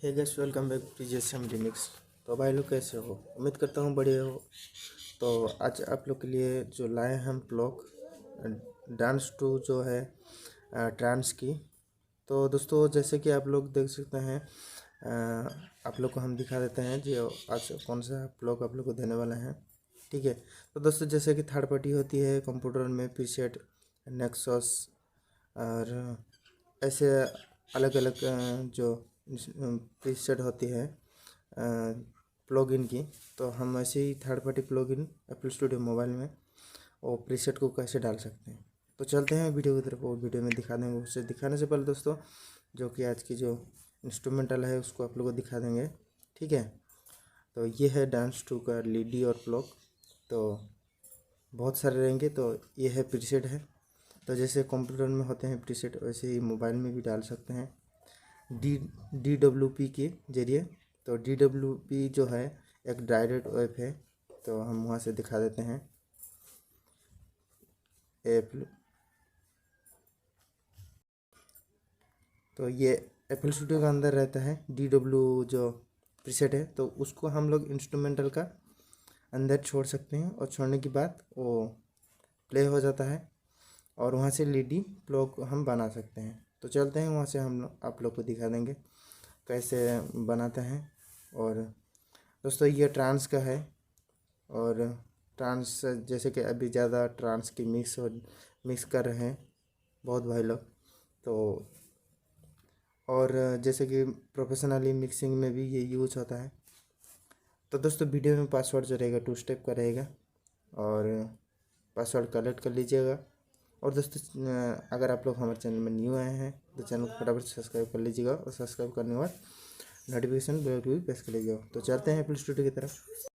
Hey guys, welcome back to GSM लिमिक्स। तो भाई लोग कैसे हो? उम्मीद करता हूँ बढ़िया हो। तो आज आप लोग के लिए जो लाए हैं हम ब्लॉग डांस टू जो है ट्रांस की। तो दोस्तों, जैसे कि आप लोग देख सकते हैं, आप लोग को हम दिखा देते हैं जो आज कौन सा ब्लॉग आप लोग को देने वाला है। ठीक है। तो दोस्तों, जैसे कि थर्ड पार्टी होती है कंप्यूटर में प्रीसेट, नेक्सस और ऐसे अलग अलग जो प्रीसेट होती है प्लगइन की। तो हम ऐसे ही third party plugin Apple studio mobile में वो प्रीसेट को कैसे डाल सकते हैं। तो चलते हैं वीडियो की तरफ, वो वीडियो में दिखा देंगे। उससे दिखाने से पहले दोस्तों, जो कि आज की जो इंस्ट्रूमेंटल है उसको आप लोगों को दिखा देंगे। ठीक है। तो ये है डांस टू का लीडी और प्लग। तो बहुत सारे रहेंगे। तो ये है प्रीसेट है। तो जैसे कंप्यूटर में होते हैं प्रीसेट, वैसे ही मोबाइल में भी डाल सकते हैं DWP के जरिए। तो DWP जो है एक डायरेक्ट वेब है। तो हम वहाँ से दिखा देते हैं ऐप। तो ये एप्पल स्टूडियो का अंदर रहता है DW जो प्रीसेट है। तो उसको हम लोग इंस्ट्रूमेंटल का अंदर छोड़ सकते हैं और छोड़ने के बाद वो प्ले हो जाता है और वहाँ से लीडी प्लग हम बना सकते हैं। तो चलते हैं वहाँ से, हम लोग आप लोग को दिखा देंगे कैसे बनाते हैं। और दोस्तों, ये ट्रांस का है। और ट्रांस जैसे कि अभी ज़्यादा ट्रांस की मिक्स कर रहे हैं बहुत भाई लोग। तो और जैसे कि प्रोफेशनली मिक्सिंग में भी ये यूज होता है। तो दोस्तों, वीडियो में पासवर्ड जो रहेगा 2 स्टेप का रहेगा और पासवर्ड कलेक्ट कर लीजिएगा। और दोस्तों, अगर आप लोग हमारे चैनल में न्यू आए हैं तो चैनल को फटाफट सब्सक्राइब कर लीजिएगा और सब्सक्राइब करने के बाद नोटिफिकेशन बेल को भी प्रेस कर लीजिएगा। तो चलते हैं एप्पल स्टूडियो की तरफ।